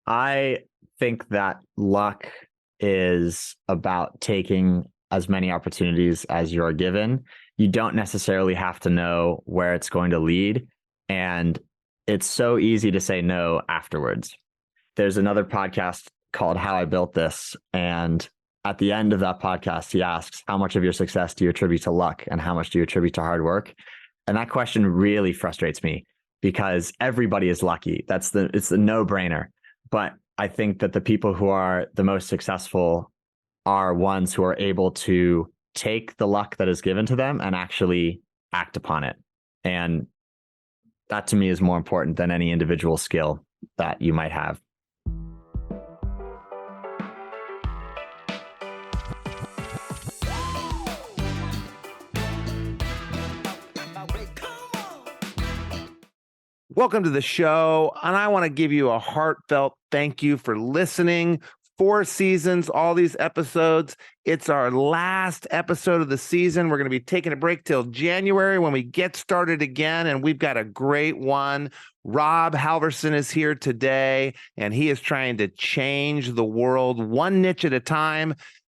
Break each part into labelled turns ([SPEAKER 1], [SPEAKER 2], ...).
[SPEAKER 1] I think that luck is about taking as many opportunities as you're given. You don't necessarily have to know where it's going to lead. And it's so easy to say no afterwards. There's another podcast called How I Built This. And at the end of that podcast, he asks, how much of your success do you attribute to luck and how much do you attribute to hard work? And that question really frustrates me because everybody is lucky. It's the no-brainer. But I think that the people who are the most successful are ones who are able to take the luck that is given to them and actually act upon it. And that to me is more important than any individual skill that you might have.
[SPEAKER 2] Welcome to the show, and I want to give you a heartfelt thank you for listening. 4 seasons, all these episodes. It's our last episode of the season. We're going to be taking a break till January when we get started again, and we've got a great one. Rob Halvorsen is here today, and he is trying to change the world one niche at a time.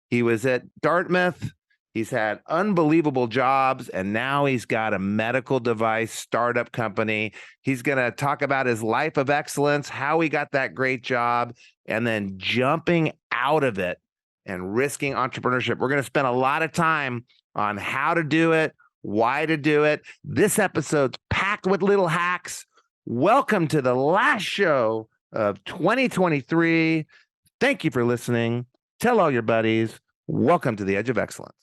[SPEAKER 2] He was at Dartmouth. He's had unbelievable jobs, and now he's got a medical device startup company. He's going to talk about his life of excellence, how he got that great job, and then jumping out of it and risking entrepreneurship. We're going to spend a lot of time on how to do it, why to do it. This episode's packed with little hacks. Welcome to the last show of 2023. Thank you for listening. Tell all your buddies. Welcome to the Edge of Excellence.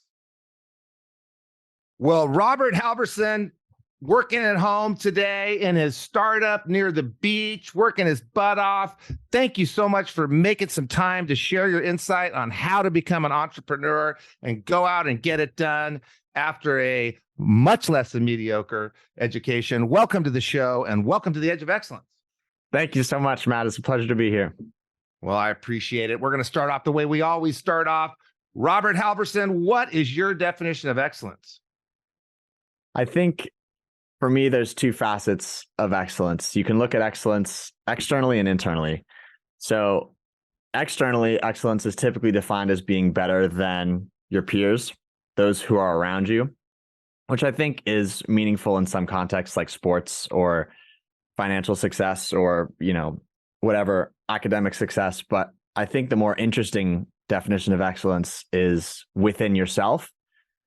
[SPEAKER 2] Well, Robert Halvorsen working at home today in his startup near the beach, working his butt off. Thank you so much for making some time to share your insight on how to become an entrepreneur and go out and get it done after a much less than mediocre education. Welcome to the show and welcome to the Edge of Excellence.
[SPEAKER 1] Thank you so much, Matt. It's a pleasure to be here.
[SPEAKER 2] Well, I appreciate it. We're going to start off the way we always start off. Robert Halvorsen, what is your definition of excellence?
[SPEAKER 1] I think for me, there's 2 facets of excellence. You can look at excellence externally and internally. So externally, excellence is typically defined as being better than your peers, those who are around you, which I think is meaningful in some contexts like sports or financial success or, whatever academic success. But I think the more interesting definition of excellence is within yourself.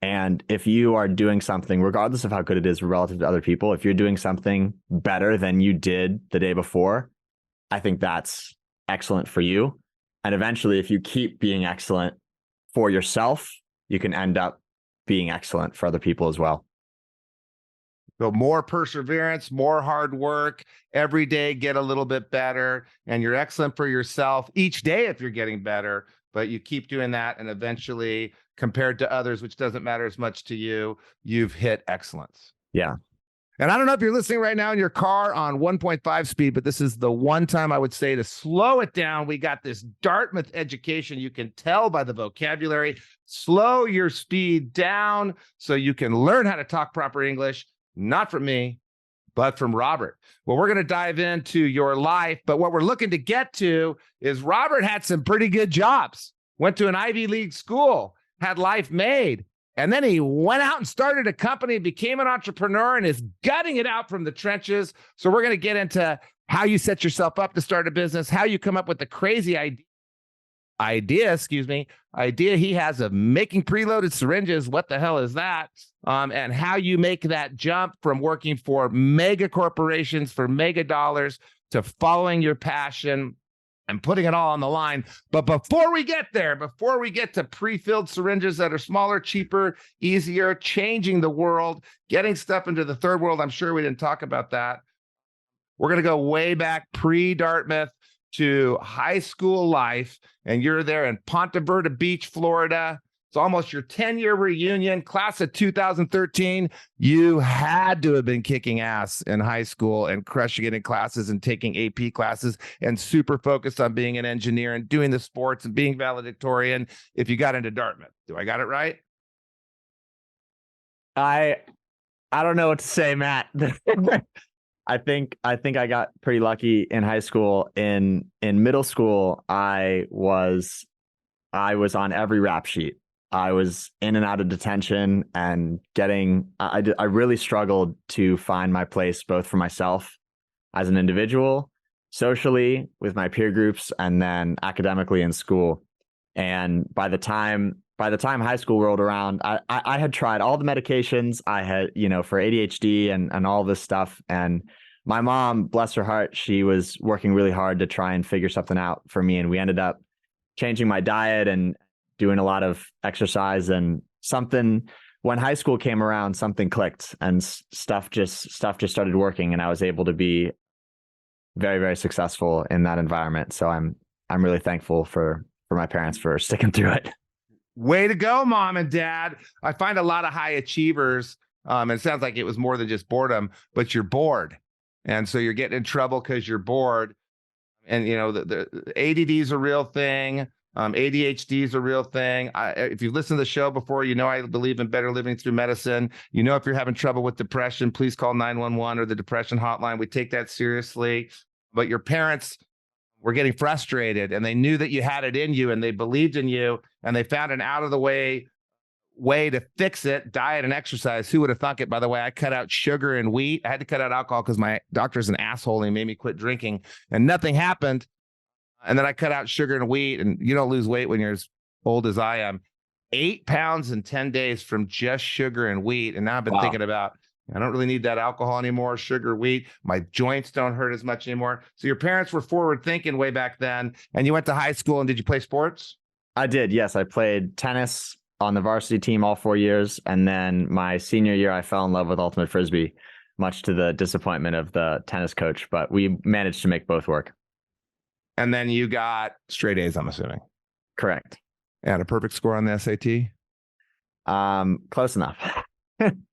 [SPEAKER 1] And if you are doing something, regardless of how good it is relative to other people, if you're doing something better than you did the day before, I think that's excellent for you. And eventually, if you keep being excellent for yourself, you can end up being excellent for other people as well.
[SPEAKER 2] So more perseverance, more hard work, every day get a little bit better, and you're excellent for yourself each day if you're getting better, but you keep doing that, and eventually, compared to others, which doesn't matter as much to you, you've hit excellence.
[SPEAKER 1] Yeah.
[SPEAKER 2] And I don't know if you're listening right now in your car on 1.5 speed, but this is the one time I would say to slow it down. We got this Dartmouth education. You can tell by the vocabulary. Slow your speed down so you can learn how to talk proper English, not from me, but from Robert. Well, we're going to dive into your life, but what we're looking to get to is Robert had some pretty good jobs, went to an Ivy League school, had life made. And then he went out and started a company, became an entrepreneur, and is gutting it out from the trenches. So we're going to get into how you set yourself up to start a business, how you come up with the crazy idea he has of making preloaded syringes. What the hell is that? And how you make that jump from working for mega corporations for mega dollars to following your passion and putting it all on the line. But before we get there, before we get to pre-filled syringes that are smaller, cheaper, easier, changing the world, getting stuff into the third world, I'm sure we didn't talk about that. We're going to go way back pre-Dartmouth to high school life, and you're there in Ponte Verde Beach, Florida. It's almost your 10-year reunion, class of 2013. You had to have been kicking ass in high school and crushing it in classes and taking AP classes and super focused on being an engineer and doing the sports and being valedictorian if you got into Dartmouth. Do I got it right?
[SPEAKER 1] I don't know what to say, Matt. I think I got pretty lucky in high school. In middle school, I was on every rap sheet. I was in and out of detention and I really struggled to find my place both for myself as an individual, socially with my peer groups, and then academically in school. And by the time high school rolled around, I had tried all the medications I had, for ADHD and all this stuff. And my mom, bless her heart, she was working really hard to try and figure something out for me. And we ended up changing my diet and doing a lot of exercise, and when high school came around, something clicked and stuff just started working, and I was able to be very, very successful in that environment. So I'm really thankful for my parents for sticking through it.
[SPEAKER 2] Way to go, mom and dad. I find a lot of high achievers. And it sounds like it was more than just boredom, but you're bored. And so you're getting in trouble because you're bored. And, the ADD is a real thing. ADHD is a real thing. If you've listened to the show before, I believe in better living through medicine. If you're having trouble with depression, please call 911 or the depression hotline. We take that seriously. But your parents were getting frustrated, and they knew that you had it in you, and they believed in you, and they found an out of the way to fix it: diet and exercise. Who would have thunk it? By the way, I cut out sugar and wheat. I had to cut out alcohol because my doctor's an asshole and he made me quit drinking, and nothing happened. And then I cut out sugar and wheat, and you don't lose weight when you're as old as I am. 8 pounds in 10 days from just sugar and wheat. And now I've been thinking about, I don't really need that alcohol anymore, sugar, wheat. My joints don't hurt as much anymore. So your parents were forward thinking way back then, and you went to high school, and did you play sports?
[SPEAKER 1] I did. Yes. I played tennis on the varsity team all 4 years. And then my senior year, I fell in love with ultimate Frisbee, much to the disappointment of the tennis coach, but we managed to make both work.
[SPEAKER 2] And then you got straight A's, I'm assuming.
[SPEAKER 1] Correct.
[SPEAKER 2] And a perfect score on the SAT?
[SPEAKER 1] Close enough.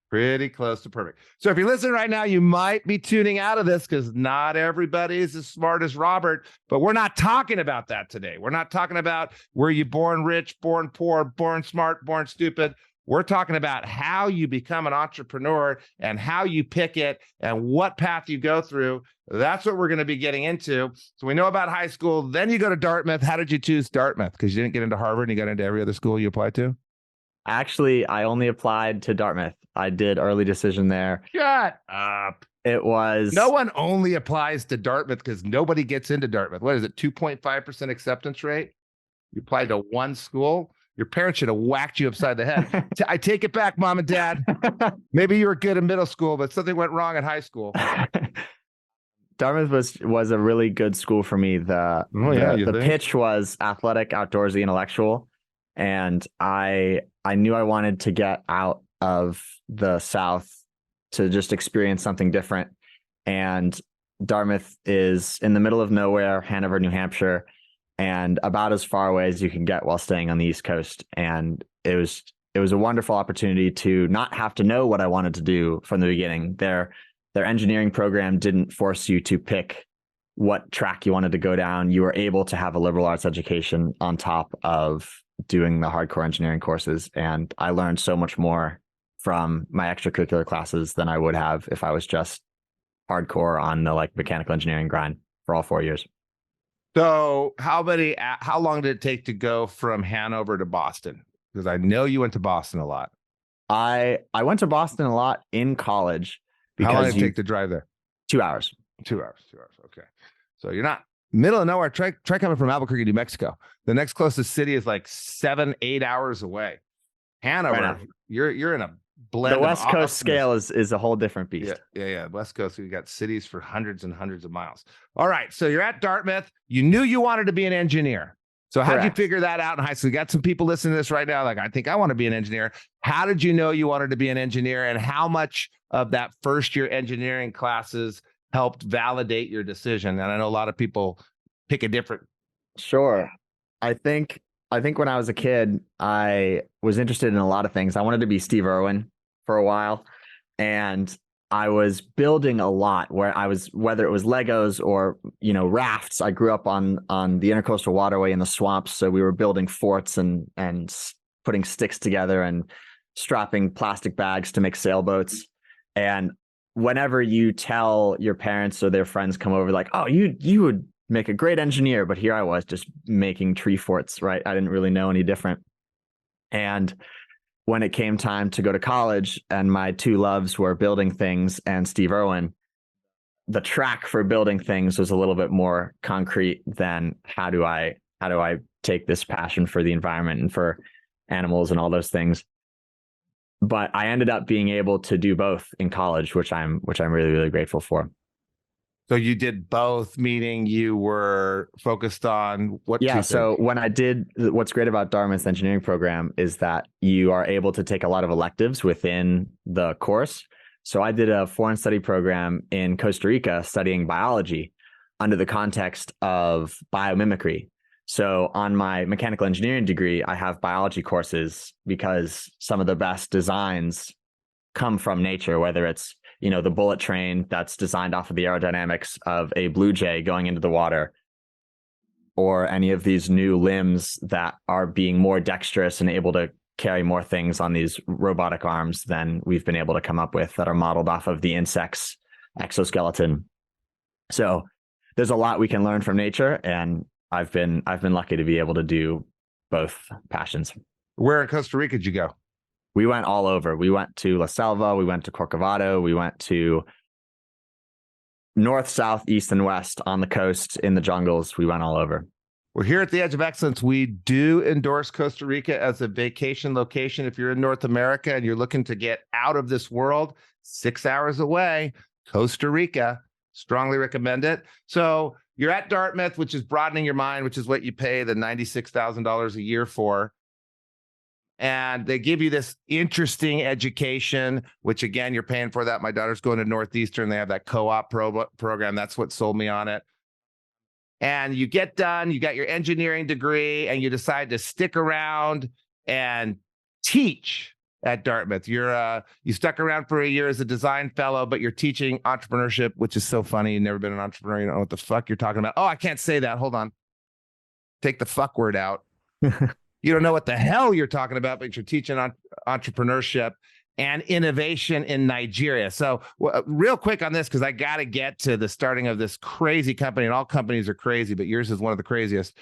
[SPEAKER 2] Pretty close to perfect. So if you're listening right now, you might be tuning out of this because not everybody is as smart as Robert, but we're not talking about that today. We're not talking about were you born rich, born poor, born smart, born stupid. We're talking about how you become an entrepreneur and how you pick it and what path you go through. That's what we're going to be getting into. So we know about high school. Then you go to Dartmouth. How did you choose Dartmouth? Because you didn't get into Harvard and you got into every other school you applied to?
[SPEAKER 1] Actually, I only applied to Dartmouth. I did early decision there.
[SPEAKER 2] Shut up.
[SPEAKER 1] It was...
[SPEAKER 2] No one only applies to Dartmouth because nobody gets into Dartmouth. What is it, 2.5% acceptance rate? You applied to one school? Your parents should have whacked you upside the head. I take it back, mom and dad. Maybe you were good in middle school, but something went wrong in high school.
[SPEAKER 1] Dartmouth was a really good school for me. The pitch was athletic, outdoorsy, intellectual. And I knew I wanted to get out of the South to just experience something different. And Dartmouth is in the middle of nowhere, Hanover, New Hampshire, and about as far away as you can get while staying on the East Coast. And it was a wonderful opportunity to not have to know what I wanted to do from the beginning. Their engineering program didn't force you to pick what track you wanted to go down. You were able to have a liberal arts education on top of doing the hardcore engineering courses. And I learned so much more from my extracurricular classes than I would have if I was just hardcore on the mechanical engineering grind for all 4 years.
[SPEAKER 2] So how long did it take to go from Hanover to Boston? Because I know you went to Boston a lot.
[SPEAKER 1] I went to Boston a lot in college.
[SPEAKER 2] How long did it take to drive there?
[SPEAKER 1] 2 hours.
[SPEAKER 2] 2 hours. Okay. So you're not middle of nowhere. Try coming from Albuquerque, New Mexico. The next closest city is 7-8 hours away. Hanover, you're in a blend.
[SPEAKER 1] The West Coast scale is a whole different beast.
[SPEAKER 2] Yeah. West Coast, we got cities for hundreds and hundreds of miles. All right. So you're at Dartmouth. You knew you wanted to be an engineer. So how did you figure that out in high school? We got some people listening to this right now. I think I want to be an engineer. How did you know you wanted to be an engineer? And how much of that first year engineering classes helped validate your decision? And I know a lot of people pick a different.
[SPEAKER 1] Sure. I think when I was a kid, I was interested in a lot of things. I wanted to be Steve Irwin for a while, and I was building a lot whether it was Legos or, rafts. I grew up on the Intercoastal Waterway in the swamps. So we were building forts and putting sticks together and strapping plastic bags to make sailboats. And whenever you tell your parents or their friends come over, like, oh, you would make a great engineer, but here I was just making tree forts, right? I didn't really know any different. And when it came time to go to college and my two loves were building things and Steve Irwin, the track for building things was a little bit more concrete than how do I take this passion for the environment and for animals and all those things. But I ended up being able to do both in college, which I'm really, really grateful for.
[SPEAKER 2] So you did both, meaning you were focused on what?
[SPEAKER 1] Yeah. So when I did, what's great about Dartmouth's engineering program is that you are able to take a lot of electives within the course. So I did a foreign study program in Costa Rica studying biology under the context of biomimicry. So on my mechanical engineering degree, I have biology courses because some of the best designs come from nature, whether it's, the bullet train that's designed off of the aerodynamics of a blue jay going into the water, or any of these new limbs that are being more dexterous and able to carry more things on these robotic arms than we've been able to come up with that are modeled off of the insect's exoskeleton. So there's a lot we can learn from nature, and I've been lucky to be able to do both passions.
[SPEAKER 2] Where in Costa Rica did you go?
[SPEAKER 1] We went all over. We went to La Selva, we went to Corcovado, we went to north, south, east, and west on the coast, in the jungles. We went all over.
[SPEAKER 2] We're here at the Edge of Excellence. We do endorse Costa Rica as a vacation location. If you're in North America and you're looking to get out of this world, 6 hours away, Costa Rica, strongly recommend it. So you're at Dartmouth, which is broadening your mind, which is what you pay the $96,000 a year for. And they give you this interesting education, which again, you're paying for that. My daughter's going to Northeastern. They have that co-op program. That's what sold me on it. And you get done, you got your engineering degree, and you decide to stick around and teach at Dartmouth. You stuck around for a year as a design fellow, but you're teaching entrepreneurship, which is so funny. You've never been an entrepreneur. You don't know what the fuck you're talking about. Oh, I can't say that. Hold on. Take the fuck word out. You don't know what the hell you're talking about, but you're teaching entrepreneurship and innovation in Nigeria. So real quick on this, because I got to get to the starting of this crazy company, and all companies are crazy, but yours is one of the craziest.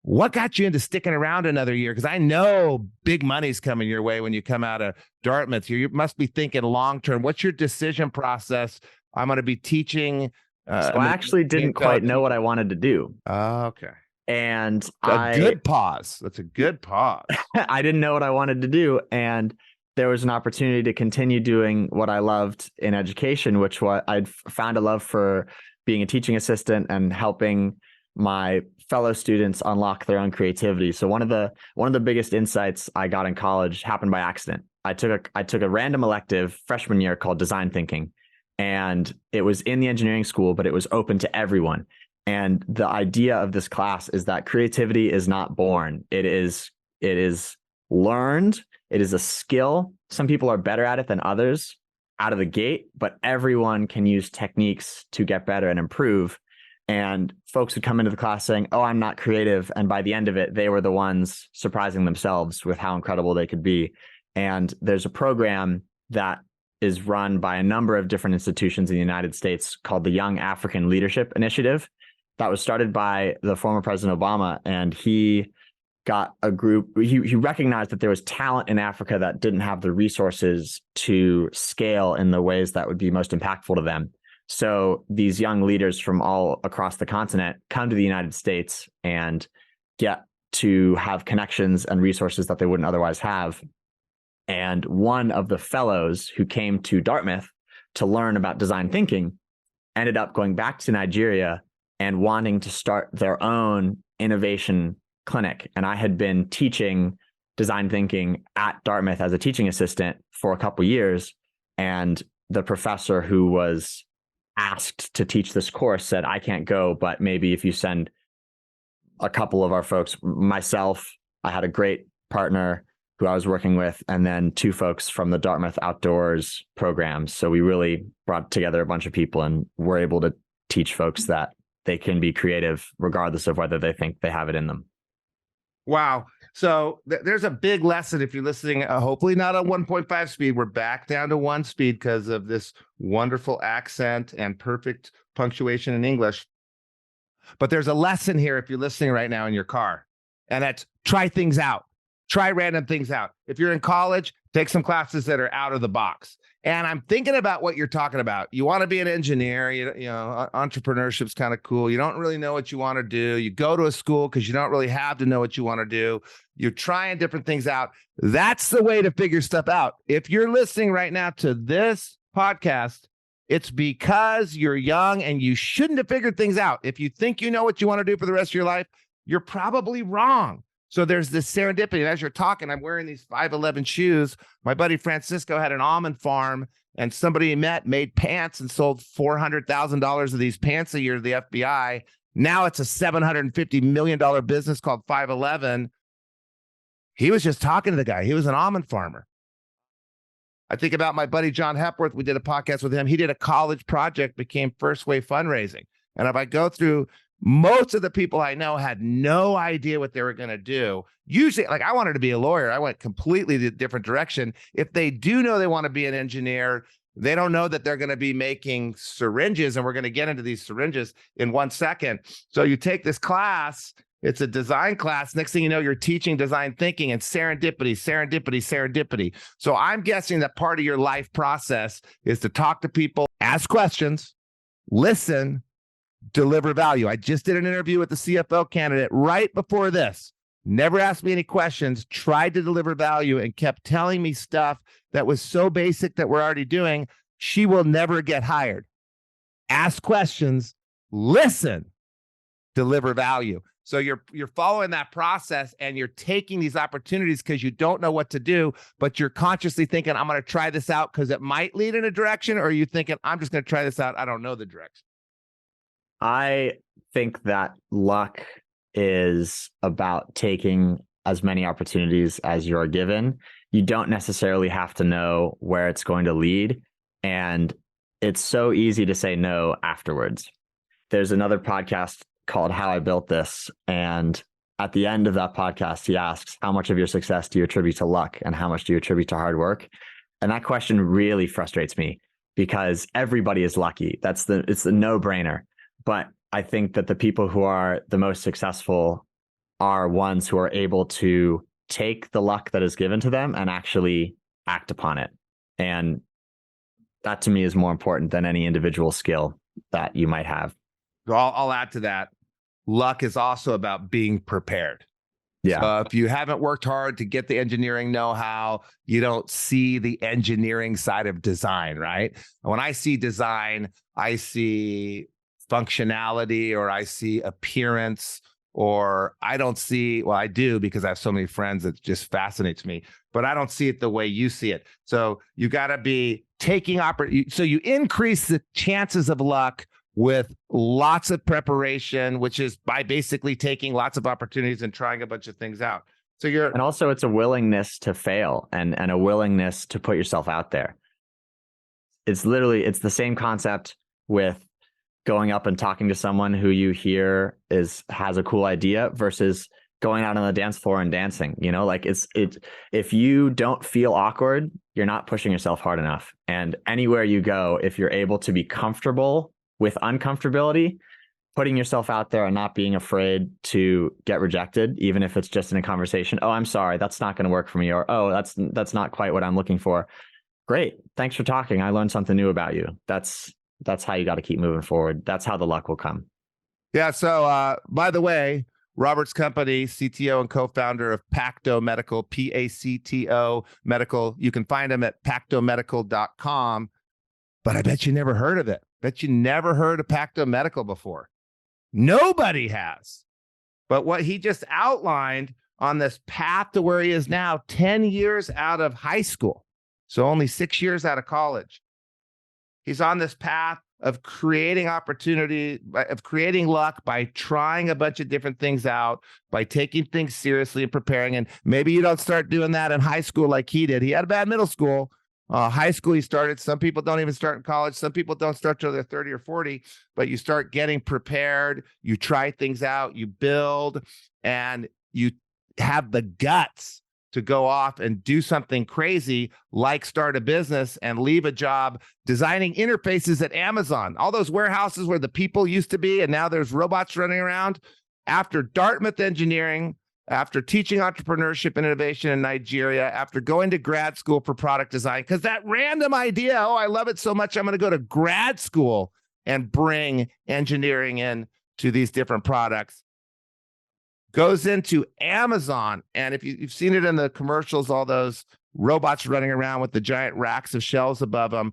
[SPEAKER 2] What got you into sticking around another year? Because I know big money's coming your way when you come out of Dartmouth. You must be thinking long-term. What's your decision process? I'm going to be teaching.
[SPEAKER 1] So I actually didn't quite know what I wanted to do.
[SPEAKER 2] Okay.
[SPEAKER 1] And
[SPEAKER 2] good pause. That's a good pause.
[SPEAKER 1] I didn't know what I wanted to do. And there was an opportunity to continue doing what I loved in education, which I'd found a love for being a teaching assistant and helping my fellow students unlock their own creativity. So one of the biggest insights I got in college happened by accident. I took a random elective freshman year called design thinking, and it was in the engineering school, but it was open to everyone. And the idea of this class is that creativity is not born. It is learned. It is a skill. Some people are better at it than others out of the gate, but everyone can use techniques to get better and improve. And folks would come into the class saying, oh, I'm not creative. And by the end of it, they were the ones surprising themselves with how incredible they could be. And there's a program that is run by a number of different institutions in the United States called the Young African Leadership Initiative. That was started by the former President Obama, and he got a group. He recognized that there was talent in Africa that didn't have the resources to scale in the ways that would be most impactful to them. So these young leaders from all across the continent come to the United States and get to have connections and resources that they wouldn't otherwise have. And one of the fellows who came to Dartmouth to learn about design thinking ended up going back to Nigeria and wanting to start their own innovation clinic. And I had been teaching design thinking at Dartmouth as a teaching assistant for a couple of years. And the professor who was asked to teach this course said, I can't go, but maybe if you send a couple of our folks, myself, I had a great partner who I was working with, and then two folks from the Dartmouth Outdoors programs. So we really brought together a bunch of people and were able to teach folks that they can be creative regardless of whether they think they have it in them.
[SPEAKER 2] Wow. So there's a big lesson if you're listening, hopefully not on 1.5 speed. We're back down to 1 speed because of this wonderful accent and perfect punctuation in English. But there's a lesson here if you're listening right now in your car, and that's try things out. Try random things out. If you're in college, take some classes that are out of the box. And I'm thinking about what you're talking about. You want to be an engineer, entrepreneurship's kind of cool. You don't really know what you want to do. You go to a school because you don't really have to know what you want to do. You're trying different things out. That's the way to figure stuff out. If you're listening right now to this podcast, it's because you're young and you shouldn't have figured things out. If you think you know what you want to do for the rest of your life, you're probably wrong. So there's this serendipity. And as you're talking, I'm wearing these 511 shoes. My buddy Francisco had an almond farm, and somebody he met made pants and sold $400,000 of these pants a year to the FBI. Now it's a $750 million business called 511. He was just talking to the guy. He was an almond farmer. I think about my buddy John Hepworth. We did a podcast with him. He did a college project, became First Wave Fundraising. And if I go through, most of the people I know had no idea what they were going to do. Usually, like I wanted to be a lawyer. I went completely the different direction. If they do know they want to be an engineer, they don't know that they're going to be making syringes. And we're going to get into these syringes in 1 second. So you take this class. It's a design class. Next thing you know, you're teaching design thinking and serendipity. So I'm guessing that part of your life process is to talk to people, ask questions, listen, deliver value. I just did an interview with the CFO candidate right before this. Never asked me any questions, tried to deliver value, and kept telling me stuff that was so basic that we're already doing. She will never get hired. Ask questions, listen, deliver value. So you're following that process, and you're taking these opportunities because you don't know what to do, but you're consciously thinking, I'm going to try this out because it might lead in a direction, or are you thinking, I'm just going to try this out, I don't know the direction?
[SPEAKER 1] I think that luck is about taking as many opportunities as you're given. You don't necessarily have to know where it's going to lead, and it's so easy to say no afterwards. There's another podcast called How I Built This, and at the end of that podcast, he asks, how much of your success do you attribute to luck and how much do you attribute to hard work? And that question really frustrates me because everybody is lucky. It's the no-brainer. But I think that the people who are the most successful are ones who are able to take the luck that is given to them and actually act upon it. And that to me is more important than any individual skill that you might have.
[SPEAKER 2] So I'll add to that. Luck is also about being prepared.
[SPEAKER 1] Yeah.
[SPEAKER 2] So if you haven't worked hard to get the engineering know-how, you don't see the engineering side of design, right? And when I see design, I see functionality, or I see appearance, or I don't see, well, I do because I have so many friends that just fascinates me, but I don't see it the way you see it. So you got to be taking so you increase the chances of luck with lots of preparation, which is by basically taking lots of opportunities and trying a bunch of things out. So
[SPEAKER 1] and also it's a willingness to fail and a willingness to put yourself out there. It's the same concept with going up and talking to someone who you hear has a cool idea versus going out on the dance floor and dancing. If you don't feel awkward, you're not pushing yourself hard enough. And anywhere you go, if you're able to be comfortable with uncomfortability, putting yourself out there and not being afraid to get rejected, even if it's just in a conversation. Oh, I'm sorry, that's not going to work for me. Or, oh, that's not quite what I'm looking for. Great. Thanks for talking. I learned something new about you. That's how you got to keep moving forward. That's how the luck will come.
[SPEAKER 2] Yeah. So, by the way, Robert's company, CTO and co-founder of Pacto Medical, Pacto Medical. You can find him at pactomedical.com. But I bet you never heard of it. Bet you never heard of Pacto Medical before. Nobody has. But what he just outlined on this path to where he is now, 10 years out of high school, so only 6 years out of college, he's on this path of creating opportunity, of creating luck by trying a bunch of different things out, by taking things seriously and preparing. And maybe you don't start doing that in high school like he did. He had a bad middle school. High school, he started. Some people don't even start in college. Some people don't start till they're 30 or 40, but you start getting prepared. You try things out, you build, and have the guts to go off and do something crazy like start a business and leave a job designing interfaces at Amazon, all those warehouses where the people used to be, and now there's robots running around. After Dartmouth engineering, after teaching entrepreneurship and innovation in Nigeria, after going to grad school for product design, because that random idea, oh, I love it so much, I'm going to go to grad school and bring engineering in to these different products. Goes into Amazon. And if you've seen it in the commercials, all those robots running around with the giant racks of shelves above them,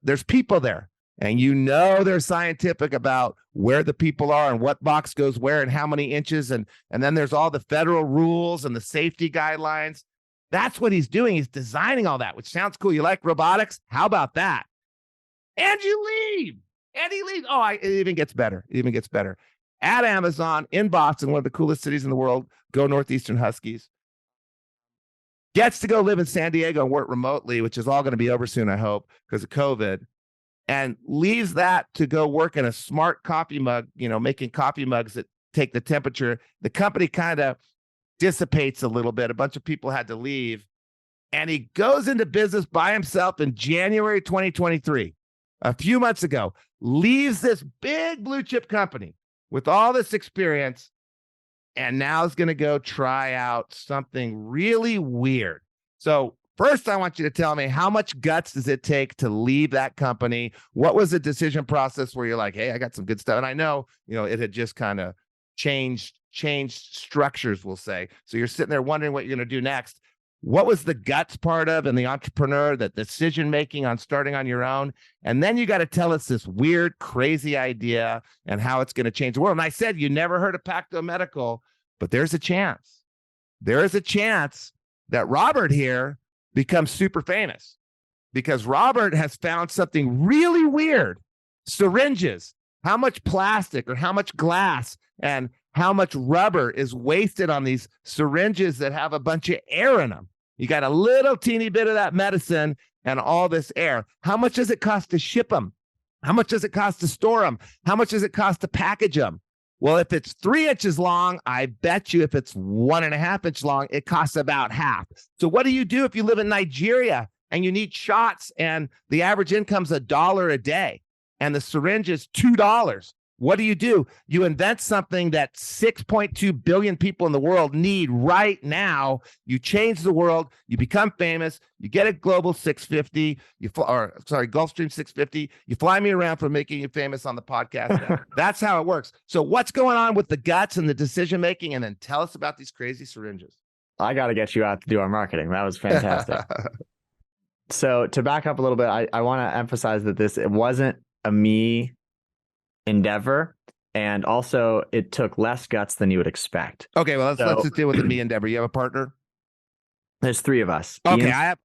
[SPEAKER 2] there's people there. And they're scientific about where the people are and what box goes where and how many inches. And then there's all the federal rules and the safety guidelines. That's what he's doing. He's designing all that, which sounds cool. You like robotics? How about that? And you leave. And he leaves. Oh, it even gets better. It even gets better. At Amazon in Boston, one of the coolest cities in the world, go Northeastern Huskies. Gets to go live in San Diego and work remotely, which is all going to be over soon, I hope, because of COVID. And leaves that to go work in a smart coffee mug, making coffee mugs that take the temperature. The company kind of dissipates a little bit. A bunch of people had to leave. And he goes into business by himself in January 2023, a few months ago, leaves this big blue chip company with all this experience, and now is going to go try out something really weird. So first, I want you to tell me, how much guts does it take to leave that company? What was the decision process where you're like, hey, I got some good stuff? And I know, it had just kind of changed structures, we'll say. So you're sitting there wondering what you're going to do next. What was the guts part of and the entrepreneur, the decision-making on starting on your own? And then you got to tell us this weird, crazy idea and how it's going to change the world. And I said, you never heard of Pacto Medical, but there's a chance. There is a chance that Robert here becomes super famous because Robert has found something really weird. Syringes, how much plastic or how much glass and how much rubber is wasted on these syringes that have a bunch of air in them. You got a little teeny bit of that medicine and all this air. How much does it cost to ship them? How much does it cost to store them? How much does it cost to package them? Well, if it's 3 inches long, I bet you if it's 1.5 inches long, it costs about half. So what do you do if you live in Nigeria and you need shots and the average income's $1 a day and the syringe is $2? What do? You invent something that 6.2 billion people in the world need right now. You change the world. You become famous. You get a global 650. Gulfstream 650. You fly me around for making you famous on the podcast. That's how it works. So what's going on with the guts and the decision making? And then tell us about these crazy syringes.
[SPEAKER 1] I got to get you out to do our marketing. That was fantastic. So to back up a little bit, I want to emphasize that it wasn't a me endeavor, and also it took less guts than you would expect.
[SPEAKER 2] Okay, well, let's just deal with the me endeavor. You have a partner?
[SPEAKER 1] There's 3 of us.
[SPEAKER 2] Okay, I have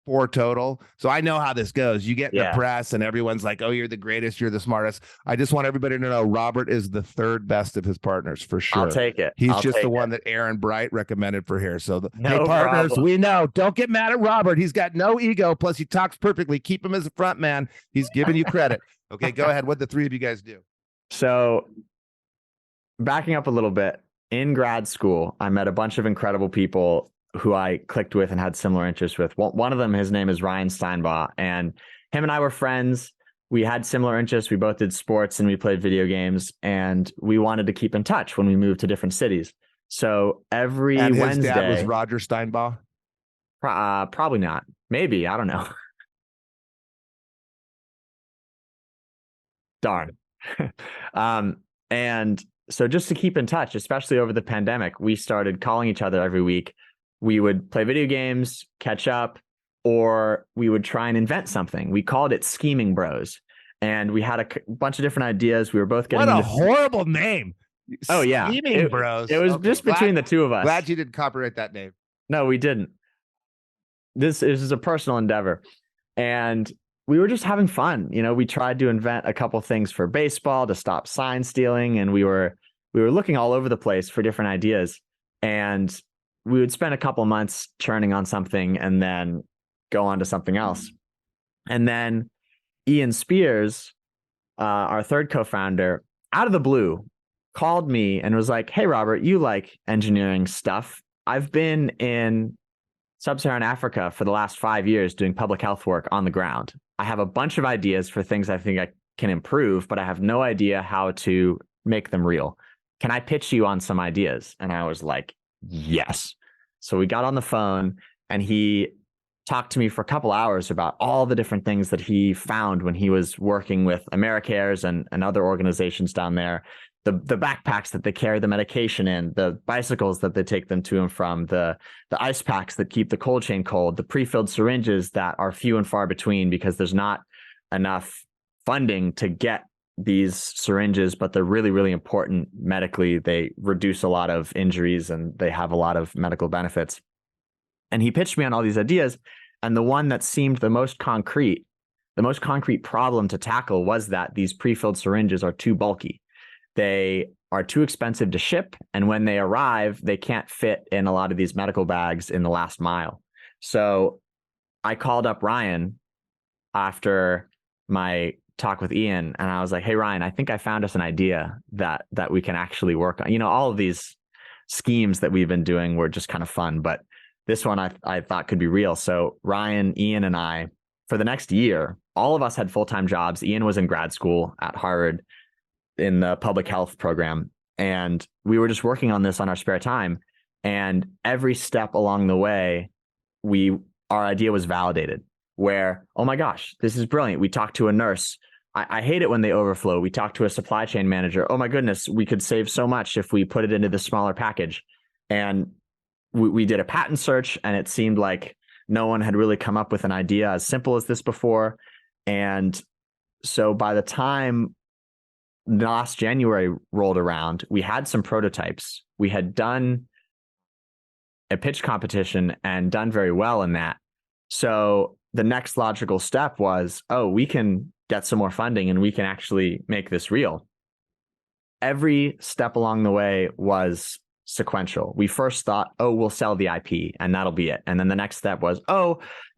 [SPEAKER 2] 4 total. So I know how this goes. You get in the press and everyone's like, oh, you're the greatest, you're the smartest. I just want everybody to know Robert is the 3rd best of his partners for sure.
[SPEAKER 1] I'll take it.
[SPEAKER 2] He's just the one that Aaron Bright recommended for here. So
[SPEAKER 1] no
[SPEAKER 2] partners,
[SPEAKER 1] problem.
[SPEAKER 2] We know. Don't get mad at Robert. He's got no ego. Plus he talks perfectly. Keep him as a front man. He's giving you credit. Okay, go ahead. What the 3 of you guys do?
[SPEAKER 1] So backing up a little bit, in grad school, I met a bunch of incredible people who I clicked with and had similar interests with. One of them, his name is Ryan Steinbaugh, and him and I were friends. We had similar interests. We both did sports and we played video games, and we wanted to keep in touch when we moved to different cities. So every Wednesday,
[SPEAKER 2] his dad was Roger Steinbaugh?
[SPEAKER 1] Probably not. Maybe. I don't know. Darn. And so just to keep in touch, especially over the pandemic, we started calling each other every week. We would play video games, catch up, or we would try and invent something. We called it Scheming Bros. And we had a bunch of different ideas. We were both getting
[SPEAKER 2] What a horrible name.
[SPEAKER 1] Oh, yeah.
[SPEAKER 2] Scheming Bros.
[SPEAKER 1] It was just between the 2 of us.
[SPEAKER 2] Glad you didn't copyright that name.
[SPEAKER 1] No, we didn't. This is a personal endeavor. And we were just having fun. We tried to invent a couple things for baseball to stop sign stealing. And we were looking all over the place for different ideas. And we would spend a couple months churning on something and then go on to something else. And then Ian Spears, our 3rd co-founder, out of the blue, called me and was like, hey, Robert, you like engineering stuff. I've been in sub-Saharan Africa for the last 5 years doing public health work on the ground. I have a bunch of ideas for things I think I can improve, but I have no idea how to make them real. Can I pitch you on some ideas? And I was like, yes. So we got on the phone and he talked to me for a couple hours about all the different things that he found when he was working with AmeriCares and other organizations down there. The backpacks that they carry the medication in, the bicycles that they take them to and from, the ice packs that keep the cold chain cold, the pre-filled syringes that are few and far between because there's not enough funding to get these syringes, but they're really, really important medically. They reduce a lot of injuries and they have a lot of medical benefits. And he pitched me on all these ideas. And the one that seemed the most concrete problem to tackle was that these pre-filled syringes are too bulky. They are too expensive to ship. And when they arrive, they can't fit in a lot of these medical bags in the last mile. So I called up Ryan after my talk with Ian and I was like, hey, Ryan, I think I found us an idea that we can actually work on. All of these schemes that we've been doing were just kind of fun, but this one I thought could be real. So Ryan, Ian, and I, for the next year, all of us had full-time jobs. Ian was in grad school at Harvard in the public health program. And we were just working on this on our spare time. And every step along the way, our idea was validated where, oh my gosh, this is brilliant. We talked to a nurse. I hate it when they overflow. We talked to a supply chain manager. Oh my goodness, we could save so much if we put it into the smaller package. And we did a patent search and it seemed like no one had really come up with an idea as simple as this before. And so by the time last January rolled around, we had some prototypes. We had done a pitch competition and done very well in that. So the next logical step was, we can get some more funding and we can actually make this real. Every step along the way was sequential. We first thought, we'll sell the IP and that'll be it. And then the next step was,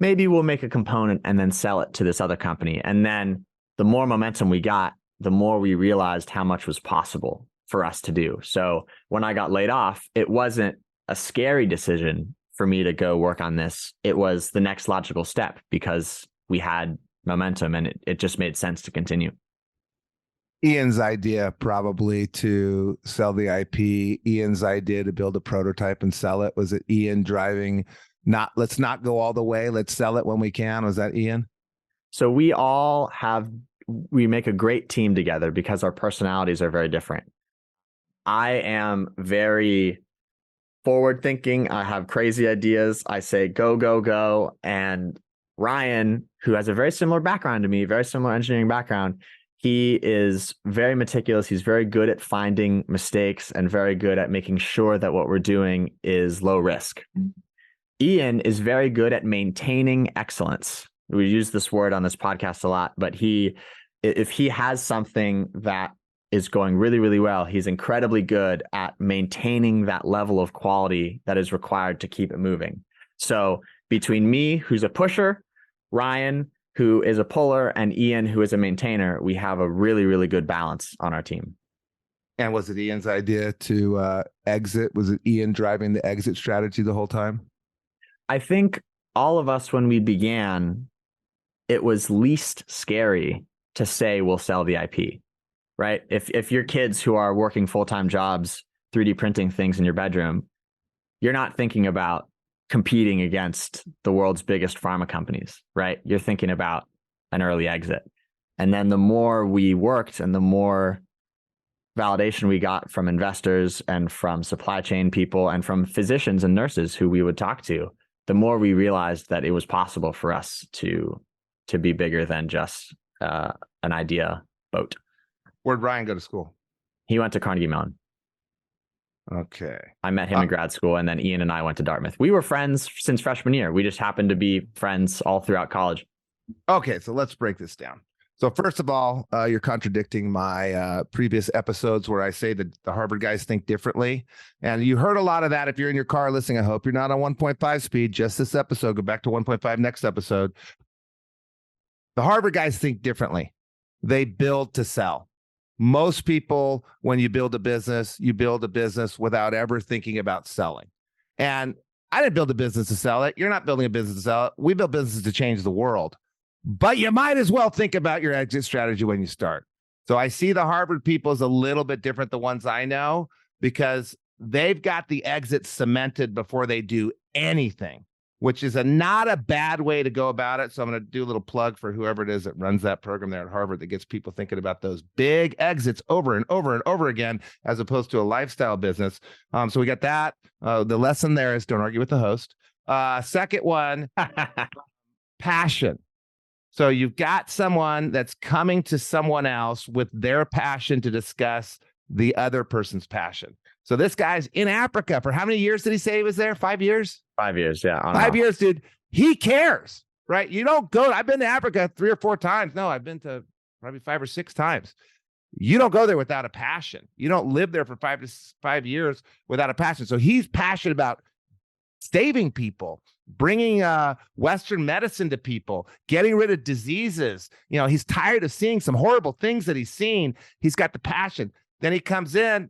[SPEAKER 1] maybe we'll make a component and then sell it to this other company. And then the more momentum we got, the more we realized how much was possible for us to do. So when I got laid off, it wasn't a scary decision for me to go work on this. It was the next logical step because we had momentum and it just made sense to continue.
[SPEAKER 2] Ian's idea probably to sell the IP, Ian's idea to build a prototype and sell it. Was it Ian driving, let's not go all the way, let's sell it when we can? Was that Ian?
[SPEAKER 1] So we make a great team together because our personalities are very different. I am very forward thinking. I have crazy ideas. I say, go, go, go. And Ryan, who has a very similar background to me, very similar engineering background, he is very meticulous. He's very good at finding mistakes and very good at making sure that what we're doing is low risk. Ian is very good at maintaining excellence. We use this word on this podcast a lot, but if he has something that is going really, really well, he's incredibly good at maintaining that level of quality that is required to keep it moving. So between me, who's a pusher, Ryan, who is a puller, and Ian, who is a maintainer, we have a really, really good balance on our team.
[SPEAKER 2] And was it Ian's idea to exit? Was it Ian driving the exit strategy the whole time?
[SPEAKER 1] I think all of us, when we began, it was least scary to say we'll sell the IP, right? If your kids who are working full-time jobs, 3D printing things in your bedroom, you're not thinking about competing against the world's biggest pharma companies, right? You're thinking about an early exit. And then the more we worked and the more validation we got from investors and from supply chain people and from physicians and nurses who we would talk to, the more we realized that it was possible for us to be bigger than just an idea boat.
[SPEAKER 2] Where'd Ryan go to school?
[SPEAKER 1] He went to Carnegie Mellon.
[SPEAKER 2] Okay.
[SPEAKER 1] I met him in grad school, and then Ian and I went to Dartmouth. We were friends since freshman year. We just happened to be friends all throughout college.
[SPEAKER 2] Okay, so let's break this down. So first of all, you're contradicting my previous episodes where I say that the Harvard guys think differently. And you heard a lot of that if you're in your car listening. I hope you're not on 1.5 speed, just this episode. Go back to 1.5 next episode. The Harvard guys think differently. They build to sell. Most people, when you build a business without ever thinking about selling. And I didn't build a business to sell it. You're not building a business to sell it. We build businesses to change the world. But you might as well think about your exit strategy when you start. So I see the Harvard people as a little bit different, the ones I know, because they've got the exit cemented before they do anything, which is not a bad way to go about it. So I'm going to do a little plug for whoever it is that runs that program there at Harvard that gets people thinking about those big exits over and over and over again, as opposed to a lifestyle business. So we got that. The lesson there is don't argue with the host. Second one, passion. So you've got someone that's coming to someone else with their passion to discuss the other person's passion. So this guy's in Africa for how many years did he say he was there? 5 years?
[SPEAKER 1] 5 years, yeah.
[SPEAKER 2] 5 years, dude. He cares, right? You don't go. I've been to Africa 3 or 4 times. No, I've been to probably 5 or 6 times. You don't go there without a passion. You don't live there for 5 years without a passion. So he's passionate about saving people, bringing Western medicine to people, getting rid of diseases. You know, he's tired of seeing some horrible things that he's seen. He's got the passion. Then he comes in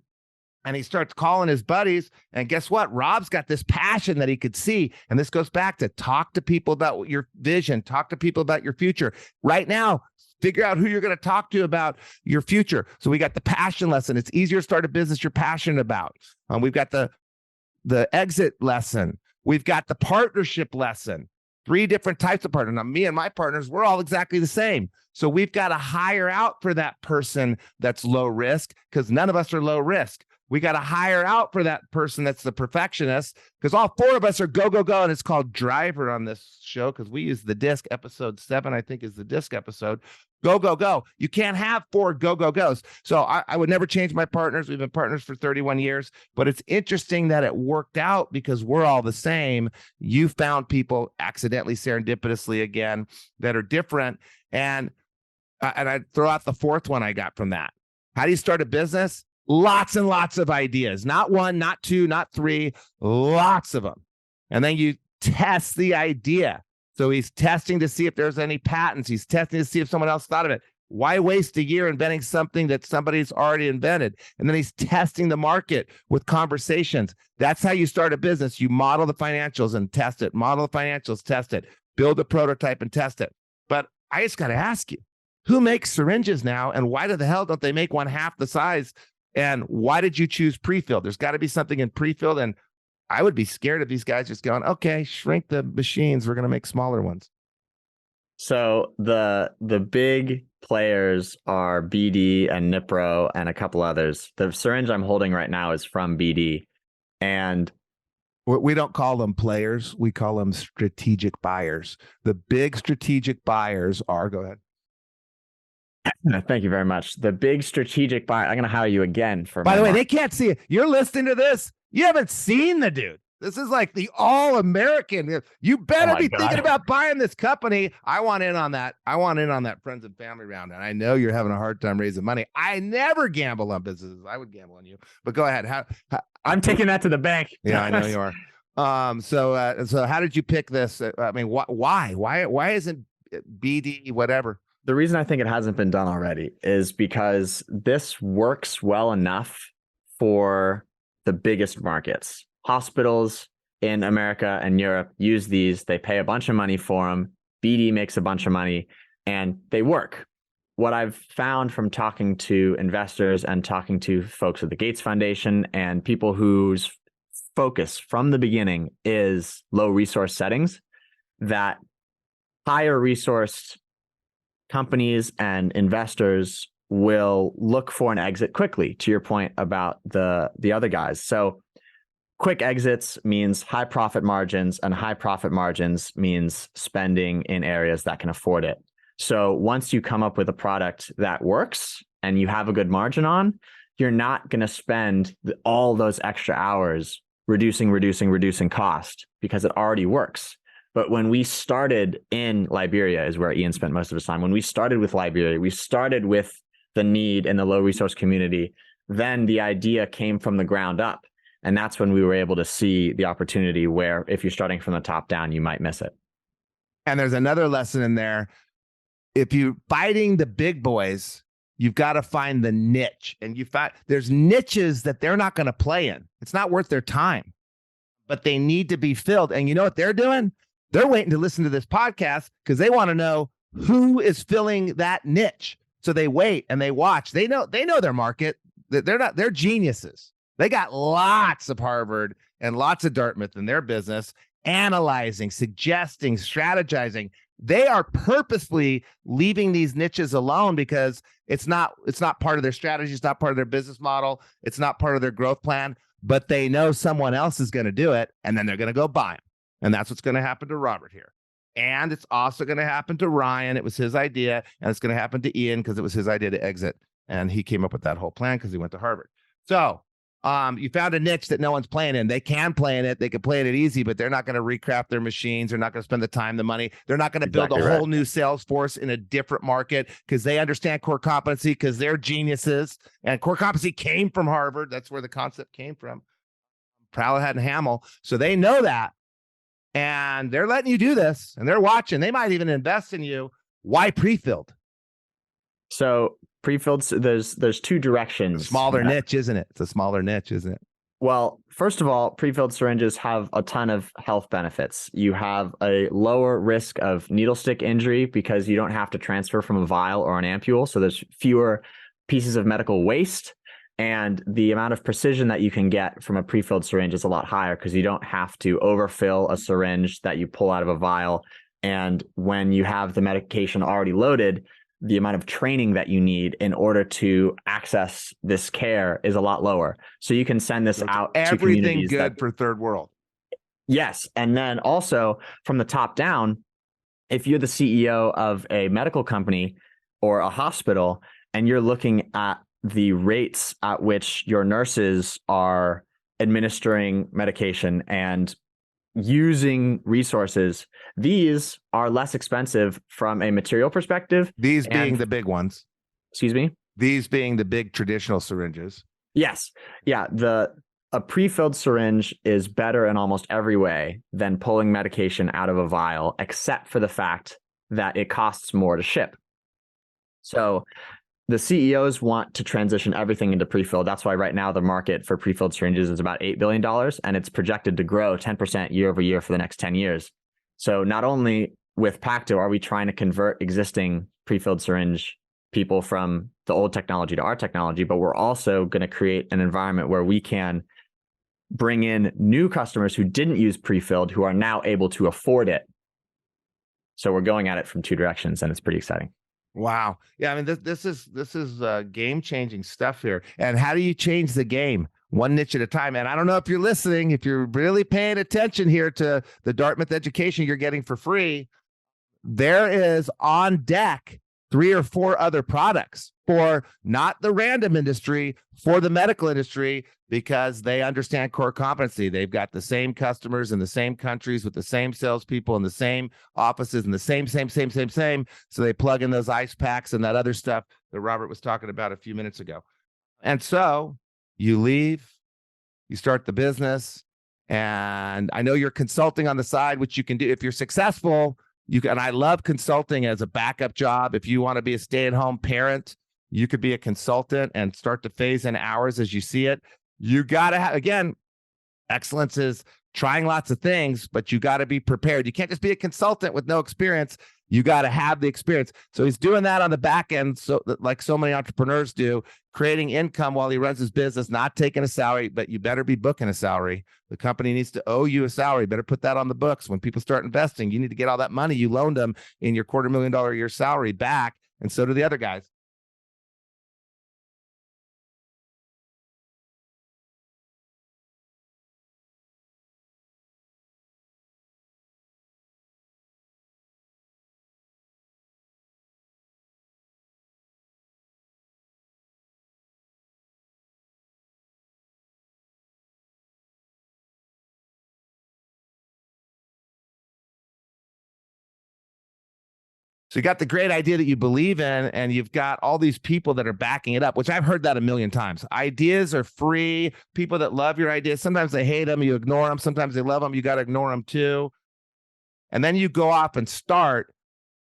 [SPEAKER 2] and he starts calling his buddies. And guess what? Rob's got this passion that he could see. And this goes back to talk to people about your vision, talk to people about your future. Right now, figure out who you're going to talk to about your future. So we got the passion lesson. It's easier to start a business you're passionate about. We've got the exit lesson. We've got the partnership lesson. 3 different types of partners. Now, me and my partners, we're all exactly the same. So we've got to hire out for that person that's low risk, because none of us are low risk. We got to hire out for that person that's the perfectionist, because all 4 of us are go, go, go. And it's called driver on this show, because we use the disc. Episode 7, I think, is the disc episode. Go, go, go. You can't have 4 go, go, goes. So I would never change my partners. We've been partners for 31 years, but it's interesting that it worked out because we're all the same. You found people accidentally, serendipitously again, that are different. And I'd throw out the 4th one I got from that. How do you start a business? Lots and lots of ideas. Not 1, not 2, not 3, lots of them. And then you test the idea. So he's testing to see if there's any patents. He's testing to see if someone else thought of it. Why waste a year inventing something that somebody's already invented? And then he's testing the market with conversations. That's how you start a business. You model the financials and test it. Model the financials, test it. Build a prototype and test it. But I just got to ask you, who makes syringes now? And why the hell don't they make one half the size? And why did you choose pre-filled? There's got to be something in pre-filled. And I would be scared of these guys just going, okay, shrink the machines. We're going to make smaller ones.
[SPEAKER 1] So the big players are BD and Nipro and a couple others. The syringe I'm holding right now is from BD. And
[SPEAKER 2] we don't call them players. We call them strategic buyers. The big strategic buyers are, go ahead.
[SPEAKER 1] Thank you very much. The big strategic buyer, I'm going to hire you again for.
[SPEAKER 2] By the way, they can't see it. You're listening to this. You haven't seen the dude. This is like the all-American. You better be thinking about buying this company. I want in on that. I want in on that friends and family round. And I know you're having a hard time raising money. I never gamble on businesses. I would gamble on you. But go ahead.
[SPEAKER 1] I'm taking that to the bank.
[SPEAKER 2] Yeah, I know you are. So how did you pick this? I mean, why isn't BD whatever?
[SPEAKER 1] The reason I think it hasn't been done already is because this works well enough for the biggest markets. Hospitals in America and Europe use these. They pay a bunch of money for them. BD makes a bunch of money and they work. What I've found from talking to investors and talking to folks at the Gates Foundation and people whose focus from the beginning is low resource settings, that higher resourced companies and investors will look for an exit quickly, to your point about the other guys. So quick exits means high profit margins, and high profit margins means spending in areas that can afford it. So once you come up with a product that works and you have a good margin on, you're not going to spend all those extra hours reducing cost because it already works. But when we started in Liberia, is where Ian spent most of his time. When we started with Liberia, we started with the need in the low resource community. Then the idea came from the ground up. And that's when we were able to see the opportunity where if you're starting from the top down, you might miss it.
[SPEAKER 2] And there's another lesson in there. If you're fighting the big boys, You've got to find the niche. And there's niches that they're not going to play in. It's not worth their time, but they need to be filled. And you know what they're doing? They're waiting to listen to this podcast because they want to know who is filling that niche. So they wait and they watch. They know their market. They're geniuses. They got lots of Harvard and lots of Dartmouth in their business, analyzing, suggesting, strategizing. They are purposely leaving these niches alone because it's not part of their strategy. It's not part of their business model. It's not part of their growth plan, but they know someone else is going to do it. And then they're going to go buy them. And that's what's going to happen to Robert here. And it's also going to happen to Ryan. It was his idea. And it's going to happen to Ian because it was his idea to exit. And he came up with that whole plan because he went to Harvard. So you found a niche that no one's playing in. They can play in it. They can play in it easy, but they're not going to recraft their machines. They're not going to spend the time, the money. They're not going to build a whole new sales force in a different market because they understand core competency because they're geniuses. And core competency came from Harvard. That's where the concept came from. Pralat and Hamill. So they know that. And they're letting you do this. And they're watching. They might even invest in you. Why pre-filled?
[SPEAKER 1] So pre-filled, there's two directions.
[SPEAKER 2] Smaller niche, isn't it? It's a smaller niche, isn't it?
[SPEAKER 1] Well, first of all, pre-filled syringes have a ton of health benefits. You have a lower risk of needle stick injury because you don't have to transfer from a vial or an ampule. So there's fewer pieces of medical waste. And the amount of precision that you can get from a pre-filled syringe is a lot higher because you don't have to overfill a syringe that you pull out of a vial. And when you have the medication already loaded, the amount of training that you need in order to access this care is a lot lower. So you can send this out to
[SPEAKER 2] everything good for third world.
[SPEAKER 1] Yes. And then also from the top down, if you're the CEO of a medical company or a hospital and you're looking at the rates at which your nurses are administering medication and using resources, these are less expensive from a material perspective.
[SPEAKER 2] These being the big ones.
[SPEAKER 1] Excuse me?
[SPEAKER 2] These being the big traditional syringes.
[SPEAKER 1] Yes. Yeah. A pre-filled syringe is better in almost every way than pulling medication out of a vial, except for the fact that it costs more to ship. So the CEOs want to transition everything into pre-filled. That's why right now the market for pre-filled syringes is about $8 billion, and it's projected to grow 10% year over year for the next 10 years. So not only with Pacto are we trying to convert existing pre-filled syringe people from the old technology to our technology, but we're also going to create an environment where we can bring in new customers who didn't use pre-filled, who are now able to afford it. So we're going at it from two directions, and it's pretty exciting.
[SPEAKER 2] Wow. Yeah, I mean, this is game-changing stuff here. And how do you change the game? One niche at a time. And I don't know if you're listening, if you're really paying attention here to the Dartmouth education you're getting for free, there is on deck 3 or 4 other products for not the random industry, for the medical industry, because they understand core competency. They've got the same customers in the same countries with the same salespeople in the same offices and the same. So they plug in those ice packs and that other stuff that Robert was talking about a few minutes ago. And so you leave, you start the business, and I know you're consulting on the side, which you can do if you're successful. And I love consulting as a backup job. If you want to be a stay-at-home parent, you could be a consultant and start to phase in hours as you see it. You got to have, again, excellence is trying lots of things, but you got to be prepared. You can't just be a consultant with no experience. You got to have the experience. So he's doing that on the back end, so like so many entrepreneurs do, creating income while he runs his business, not taking a salary, but you better be booking a salary. The company needs to owe you a salary. Better put that on the books. When people start investing, you need to get all that money you loaned them in your $250,000 a year salary back, and so do the other guys. So you got the great idea that you believe in, and you've got all these people that are backing it up, which I've heard that a million times. Ideas are free. People that love your ideas, sometimes they hate them, you ignore them. Sometimes they love them, you got to ignore them too. And then you go off and start.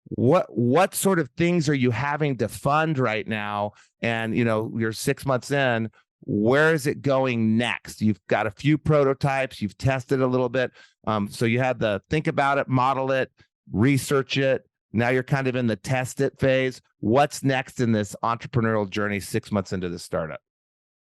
[SPEAKER 2] what sort of things are you having to fund right now? And you're 6 months in. Where is it going next? You've got a few prototypes. You've tested a little bit. So you had the think about it, model it, research it. Now you're kind of in the test it phase. What's next in this entrepreneurial journey 6 months into the startup?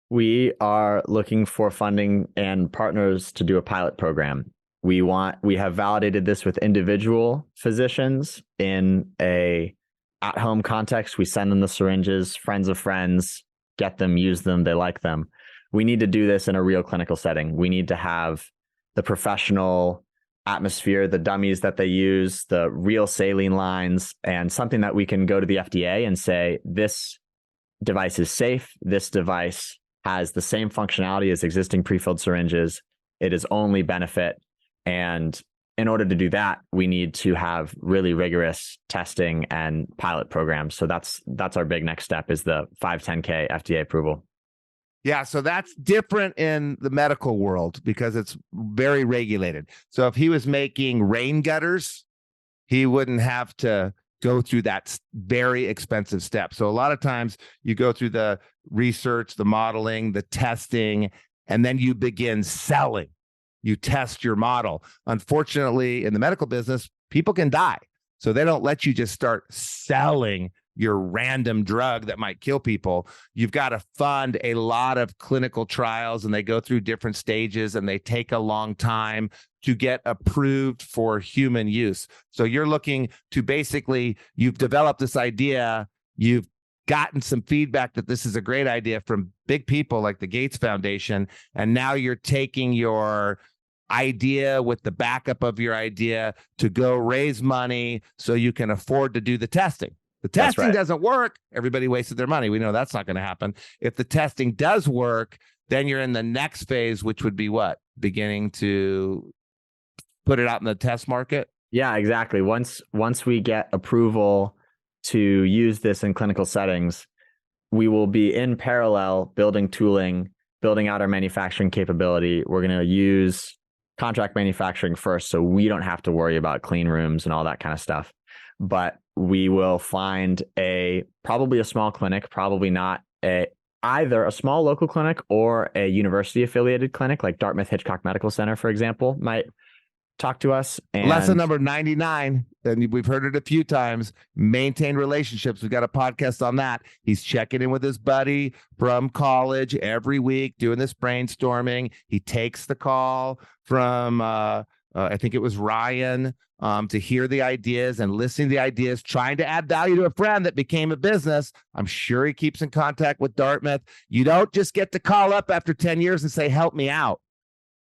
[SPEAKER 1] We are looking for funding and partners to do a pilot program. We have validated this with individual physicians in a at-home context. We send them the syringes, friends of friends, get them, use them, they like them. We need to do this in a real clinical setting. We need to have the professional atmosphere, the dummies that they use, the real saline lines, and something that we can go to the FDA and say, this device is safe. This device has the same functionality as existing prefilled syringes. It is only benefit. And in order to do that, we need to have really rigorous testing and pilot programs. So that's our big next step, is the 510(k) FDA approval.
[SPEAKER 2] Yeah, so that's different in the medical world because it's very regulated. So if he was making rain gutters, he wouldn't have to go through that very expensive step. So a lot of times you go through the research, the modeling, the testing, and then you begin selling. You test your model. Unfortunately, in the medical business, people can die. So they don't let you just start selling your random drug that might kill people. You've got to fund a lot of clinical trials, and they go through different stages and they take a long time to get approved for human use. So you're looking to basically, you've developed this idea, you've gotten some feedback that this is a great idea from big people like the Gates Foundation, and now you're taking your idea with the backup of your idea to go raise money so you can afford to do the testing. The testing doesn't work, everybody wasted their money. We know that's not going to happen. If the testing does work, then you're in the next phase, which would be what? Beginning to put it out in the test market?
[SPEAKER 1] Yeah, exactly. Once we get approval to use this in clinical settings, we will be in parallel building tooling, building out our manufacturing capability. We're going to use contract manufacturing first, so we don't have to worry about clean rooms and all that kind of stuff. But we will find probably a small clinic, probably not either a small local clinic or a university affiliated clinic like Dartmouth Hitchcock Medical Center, for example, might talk to us. And
[SPEAKER 2] lesson number 99, and we've heard it a few times: maintain relationships. We've got a podcast on that. He's checking in with his buddy from college every week, doing this brainstorming. He takes the call from I think it was Ryan, to hear the ideas and listening to the ideas, trying to add value to a friend that became a business. I'm sure he keeps in contact with Dartmouth. You don't just get to call up after 10 years and say, help me out.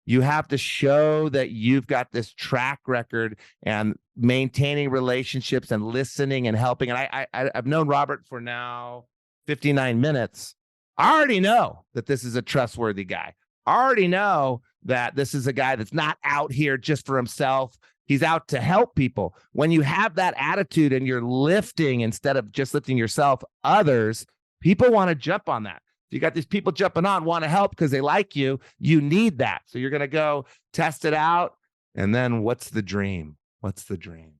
[SPEAKER 2] You have to show that you've got this track record and maintaining relationships and listening and helping. And I've known Robert for now 59 minutes. I already know that this is a trustworthy guy. I already know that this is a guy that's not out here just for himself. He's out to help people. When you have that attitude and you're lifting, instead of just lifting yourself, others, people want to jump on that. You got these people jumping on, want to help because they like you. You need that. So you're going to go test it out. And then what's the dream? What's the dream?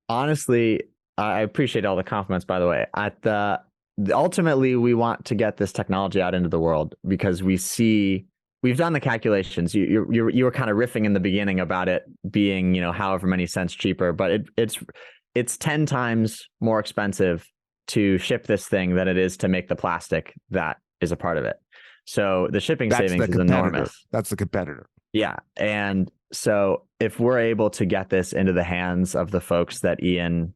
[SPEAKER 1] Honestly, I appreciate all the compliments, by the way. Ultimately, we want to get this technology out into the world because we've done the calculations. You were kind of riffing in the beginning about it being, however many cents cheaper, but it's 10 times more expensive to ship this thing than it is to make the plastic that is a part of it. So the shipping savings is enormous.
[SPEAKER 2] That's the competitor.
[SPEAKER 1] Yeah. And so if we're able to get this into the hands of the folks that Ian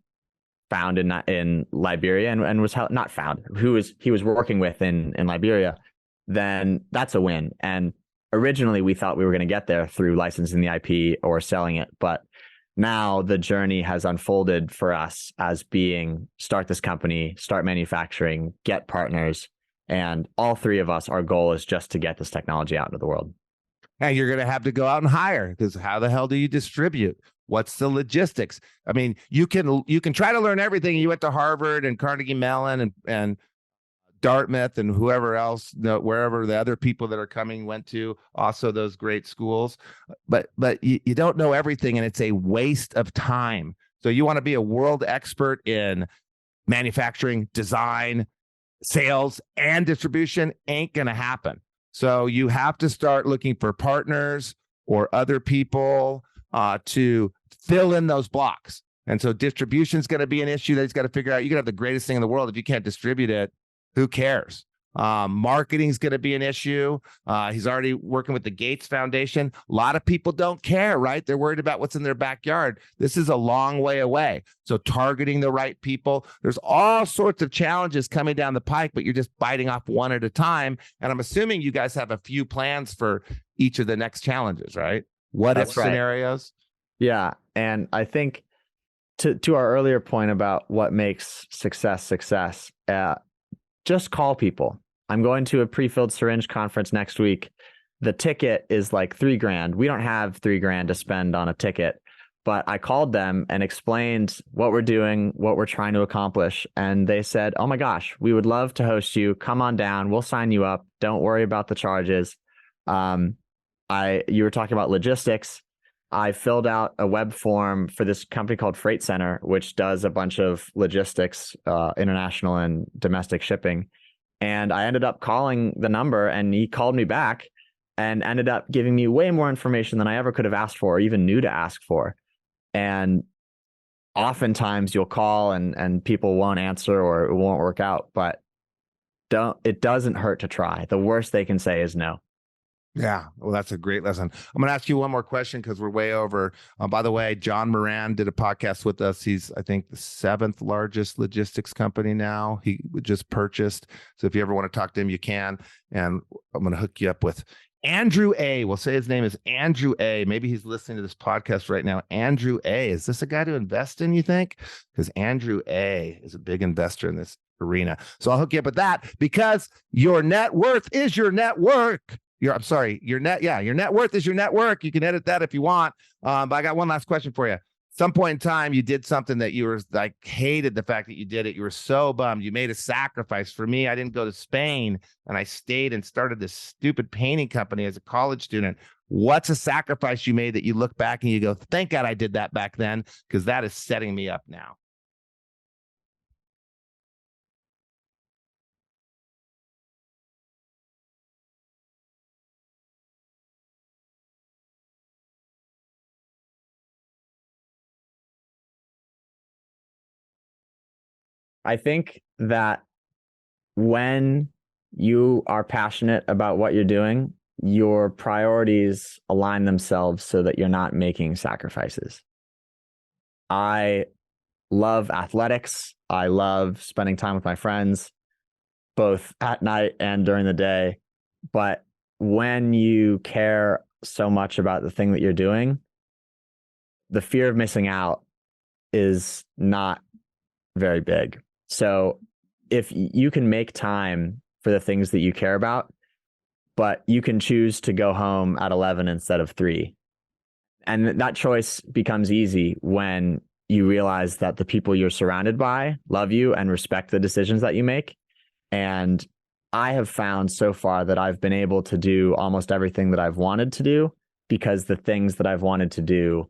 [SPEAKER 1] found in Liberia and was not found, he was working with in Liberia, then that's a win. And originally we thought we were going to get there through licensing the IP or selling it, but now the journey has unfolded for us as being start this company, start manufacturing, get partners. And all three of us, our goal is just to get this technology out into the world.
[SPEAKER 2] And you're going to have to go out and hire, because how the hell do you distribute? What's the logistics? I mean, you can try to learn everything. You went to Harvard and Carnegie Mellon and Dartmouth and whoever else, wherever the other people that are coming went to, also those great schools. But you don't know everything, and it's a waste of time. So you want to be a world expert in manufacturing, design, sales, and distribution, ain't going to happen. So you have to start looking for partners or other people to fill in those blocks. And so distribution is going to be an issue that he's got to figure out. You can have the greatest thing in the world. If you can't distribute it, who cares? Marketing is going to be an issue. He's already working with the Gates Foundation. A lot of people don't care, right? They're worried about what's in their backyard. This is a long way away. So targeting the right people, there's all sorts of challenges coming down the pike, but you're just biting off one at a time. And I'm assuming you guys have a few plans for each of the next challenges, right? What if scenarios?
[SPEAKER 1] Yeah. And I think to our earlier point about what makes success, just call people. I'm going to a pre-filled syringe conference next week. The ticket is like $3,000. We don't have $3,000 to spend on a ticket, but I called them and explained what we're doing, what we're trying to accomplish. And they said, oh my gosh, we would love to host you. Come on down. We'll sign you up. Don't worry about the charges. You were talking about logistics. I filled out a web form for this company called Freight Center, which does a bunch of logistics, international and domestic shipping. And I ended up calling the number, and he called me back and ended up giving me way more information than I ever could have asked for or even knew to ask for. And oftentimes you'll call and people won't answer or it won't work out, but it doesn't hurt to try. The worst they can say is no.
[SPEAKER 2] Yeah, well, that's a great lesson. I'm going to ask you one more question because we're way over. By the way, John Moran did a podcast with us. He's, I think, the 7th largest logistics company now. He just purchased. So if you ever want to talk to him, you can. And I'm going to hook you up with Andrew A. We'll say his name is Andrew A. Maybe he's listening to this podcast right now. Andrew A. Is this a guy to invest in, you think? Because Andrew A. is a big investor in this arena. So I'll hook you up with that because your net worth is your network. Your net worth is your network. You can edit that if you want. But I got one last question for you. Some point in time, you did something that you were like, hated the fact that you did it. You were so bummed. You made a sacrifice. For me, I didn't go to Spain and I stayed and started this stupid painting company as a college student. What's a sacrifice you made that you look back and you go, thank God I did that back then, because that is setting me up now?
[SPEAKER 1] I think that when you are passionate about what you're doing, your priorities align themselves so that you're not making sacrifices. I love athletics. I love spending time with my friends, both at night and during the day. But when you care so much about the thing that you're doing, the fear of missing out is not very big. So if you can make time for the things that you care about, but you can choose to go home at 11 instead of 3. And that choice becomes easy when you realize that the people you're surrounded by love you and respect the decisions that you make. And I have found so far that I've been able to do almost everything that I've wanted to do because the things that I've wanted to do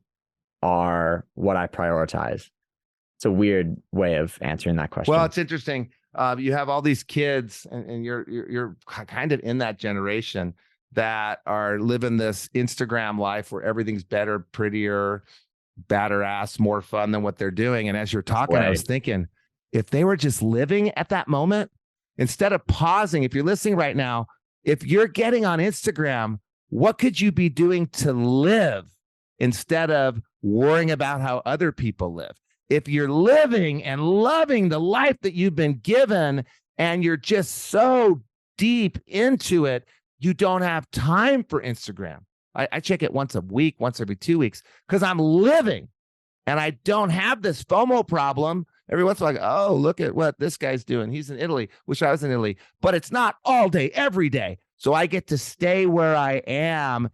[SPEAKER 1] are what I prioritize. It's a weird way of answering that question.
[SPEAKER 2] Well, it's interesting. You have all these kids, and you're kind of in that generation that are living this Instagram life where everything's better, prettier, badder ass, more fun than what they're doing. And as you're talking, I was thinking, if they were just living at that moment, instead of pausing, if you're listening right now, if you're getting on Instagram, what could you be doing to live instead of worrying about how other people live? If you're living and loving the life that you've been given and you're just so deep into it, you don't have time for Instagram. I check it once a week, once every 2 weeks, because I'm living and I don't have this FOMO problem. Every once in a while, oh, look at what this guy's doing. He's in Italy. Wish I was in Italy. But it's not all day, every day. So I get to stay where I am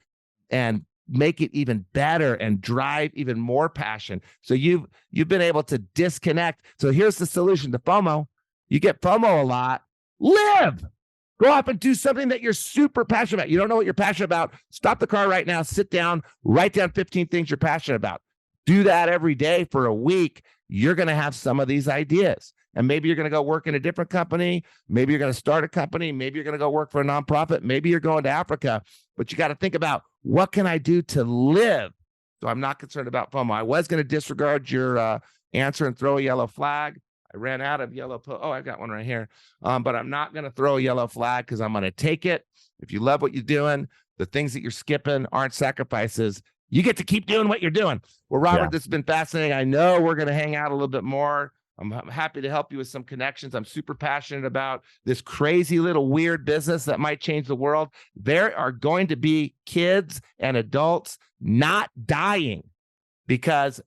[SPEAKER 2] and make it even better and drive even more passion. So you've been able to disconnect. So here's the solution to FOMO. You get FOMO a lot. Live. Go off and do something that you're super passionate about. You don't know what you're passionate about. Stop the car right now. Sit down. Write down 15 things you're passionate about. do that every day for a week, you're going to have some of these ideas. And maybe you're going to go work in a different company. Maybe you're going to start a company. Maybe you're going to go work for a nonprofit. Maybe you're going to Africa. But you got to think about, what can I do to live? So I'm not concerned about FOMO. I was going to disregard your answer and throw a yellow flag. I ran out of yellow. Oh, I've got one right here. But I'm not going to throw a yellow flag because I'm going to take it. If you love what you're doing, the things that you're skipping aren't sacrifices. You get to keep doing what you're doing. Well, Robert, this has been fascinating. I know we're going to hang out a little bit more. I'm happy to help you with some connections. I'm super passionate about this crazy little weird business that might change the world. There are going to be kids and adults not dying because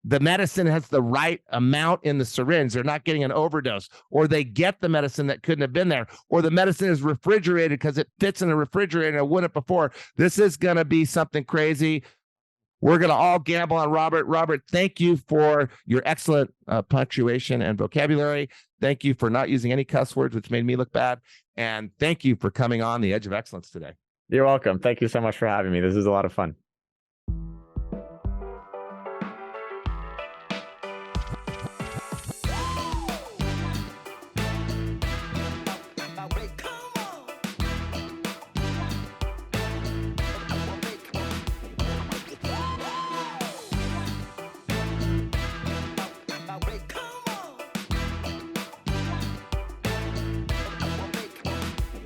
[SPEAKER 2] the medicine has the right amount in the syringe. They're not getting an overdose, or they get the medicine that couldn't have been there, or the medicine is refrigerated because it fits in a refrigerator and it wouldn't before. This is going to be something crazy. We're going to all gamble on Robert. Robert, thank you for your excellent punctuation and vocabulary. Thank you for not using any cuss words, which made me look bad. And thank you for coming on The Edge of Excellence today.
[SPEAKER 1] You're welcome. Thank you so much for having me. This is a lot of fun.